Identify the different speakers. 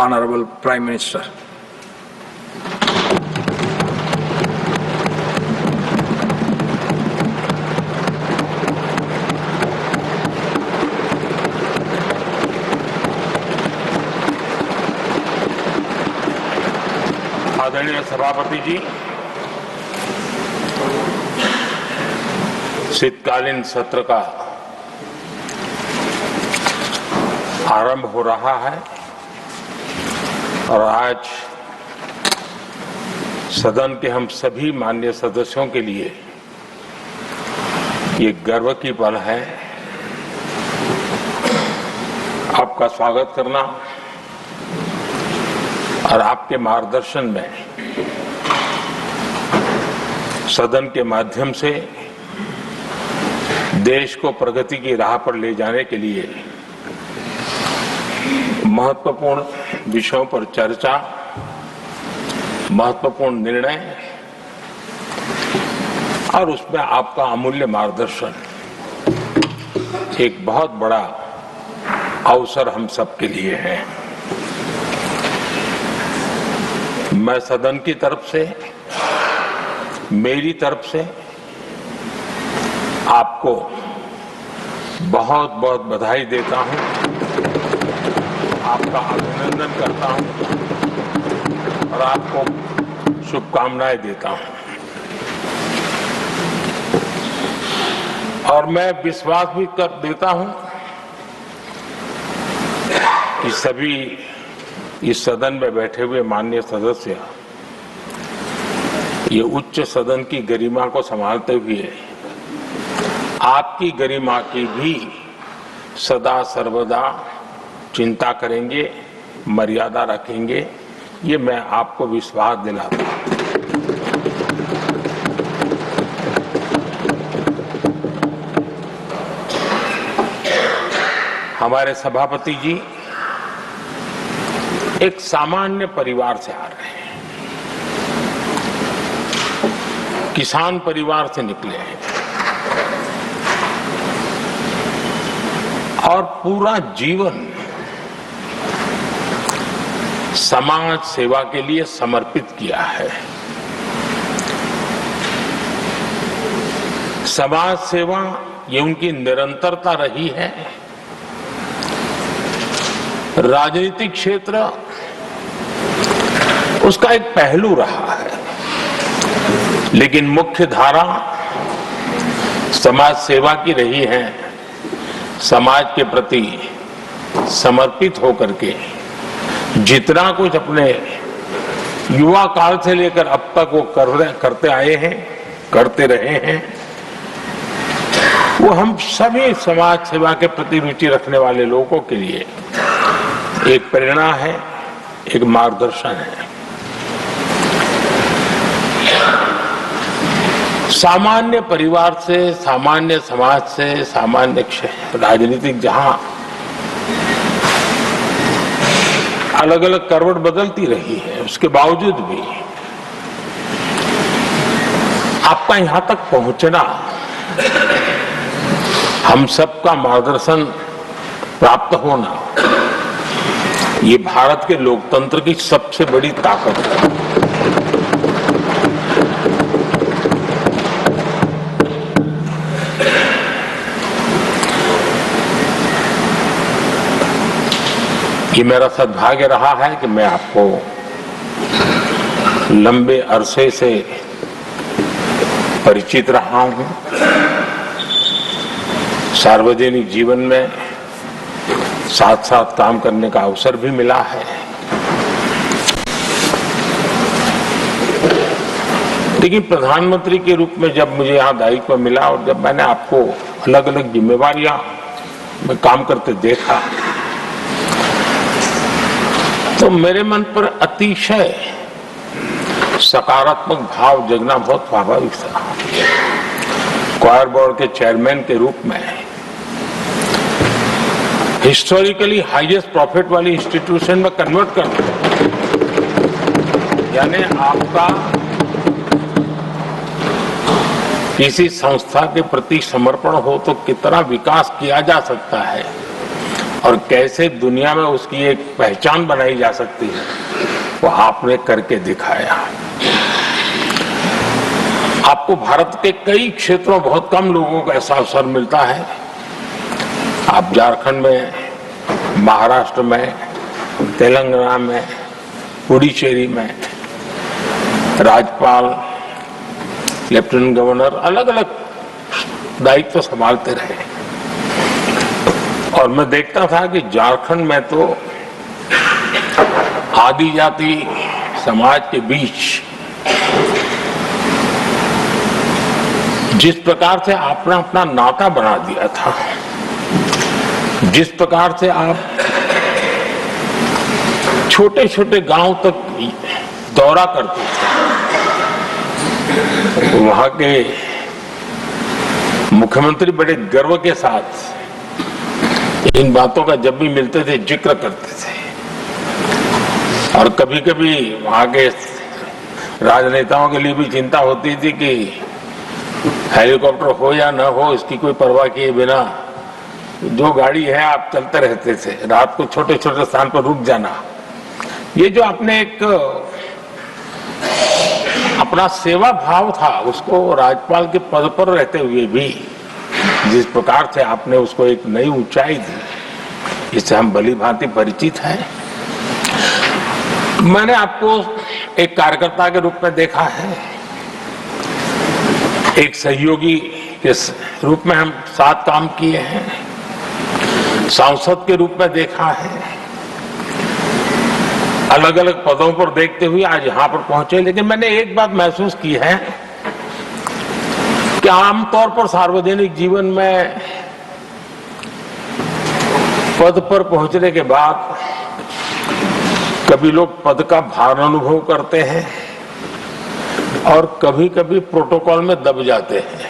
Speaker 1: Honorable Prime Minister.
Speaker 2: आदरणीय सभापति जी, शीतकालीन सत्र का आरंभ हो रहा है और आज सदन के हम सभी माननीय सदस्यों के लिए ये गर्व की पल है आपका स्वागत करना और आपके मार्गदर्शन में सदन के माध्यम से देश को प्रगति की राह पर ले जाने के लिए महत्वपूर्ण विषयों पर चर्चा, महत्वपूर्ण निर्णय और उसमें आपका अमूल्य मार्गदर्शन एक बहुत बड़ा अवसर हम सबके लिए है। मैं सदन की तरफ से, मेरी तरफ से आपको बहुत बहुत बधाई देता हूं, आपका अभिनंदन करता हूं और आपको शुभकामनाएं देता हूं। और मैं विश्वास भी कर देता हूं कि सभी इस सदन में बैठे हुए माननीय सदस्य ये उच्च सदन की गरिमा को संभालते हुए आपकी गरिमा की भी सदा सर्वदा चिंता करेंगे, मर्यादा रखेंगे, ये मैं आपको विश्वास दिलाता हूं। हमारे सभापति जी एक सामान्य परिवार से आ रहे हैं, किसान परिवार से निकले हैं और पूरा जीवन समाज सेवा के लिए समर्पित किया है। समाज सेवा ये उनकी निरंतरता रही है। राजनीतिक क्षेत्र उसका एक पहलू रहा है, लेकिन मुख्य धारा समाज सेवा की रही है। समाज के प्रति समर्पित होकर के जितना कुछ अपने युवा काल से लेकर अब तक वो करते आए हैं, करते रहे हैं, वो हम सभी समाज सेवा के प्रति रुचि रखने वाले लोगों के लिए एक प्रेरणा है, एक मार्गदर्शन है। सामान्य परिवार से, सामान्य समाज से, सामान्य राजनीतिक जहां अलग अलग करवट बदलती रही है, उसके बावजूद भी आपका यहां तक पहुंचना, हम सबका मार्गदर्शन प्राप्त होना, ये भारत के लोकतंत्र की सबसे बड़ी ताकत है। ये मेरा सद्भाग्य रहा है कि मैं आपको लंबे अरसे से परिचित रहा हूं। सार्वजनिक जीवन में साथ साथ काम करने का अवसर भी मिला है। लेकिन प्रधानमंत्री के रूप में जब मुझे यहाँ दायित्व मिला और जब मैंने आपको अलग अलग जिम्मेवारियां में काम करते देखा, तो मेरे मन पर अतिशय सकारात्मक भाव जगना बहुत स्वाभाविक था। क्वायर बोर्ड के चेयरमैन के रूप में हिस्टोरिकली हाईएस्ट प्रॉफिट वाली इंस्टीट्यूशन में कन्वर्ट करना, यानी आपका किसी संस्था के प्रति समर्पण हो तो कितना विकास किया जा सकता है, और कैसे दुनिया में उसकी एक पहचान बनाई जा सकती है, वो आपने करके दिखाया। आपको भारत के कई क्षेत्रों में बहुत कम लोगों को ऐसा अवसर मिलता है। आप झारखंड में, महाराष्ट्र में, तेलंगाना में, पुडुचेरी में राज्यपाल, लेफ्टिनेंट गवर्नर अलग अलग दायित्व संभालते रहे। और मैं देखता था कि झारखंड में तो आदिजाति समाज के बीच जिस प्रकार से आपने अपना नाता बना दिया था, जिस प्रकार से आप छोटे छोटे गांव तक दौरा करते थे, वहां के मुख्यमंत्री बड़े गर्व के साथ इन बातों का जब भी मिलते थे जिक्र करते थे। और कभी कभी वहां के राजनेताओं के लिए भी चिंता होती थी कि हेलीकॉप्टर हो या न हो, इसकी कोई परवाह किए बिना जो गाड़ी है आप चलते रहते थे, रात को छोटे छोटे स्थान पर रुक जाना। ये जो आपने एक अपना सेवा भाव था, उसको राज्यपाल के पद पर रहते हुए भी जिस प्रकार से आपने उसको एक नई ऊंचाई दी, इससे हम भली भांति परिचित हैं। मैंने आपको एक कार्यकर्ता के रूप में देखा है, एक सहयोगी के रूप में हम साथ काम किए हैं, सांसद के रूप में देखा है, अलग अलग पदों पर देखते हुए आज यहां पर पहुंचे। लेकिन मैंने एक बात महसूस की है कि आमतौर पर सार्वजनिक जीवन में पद पर पहुंचने के बाद कभी लोग पद का भार अनुभव करते हैं और कभी कभी प्रोटोकॉल में दब जाते हैं।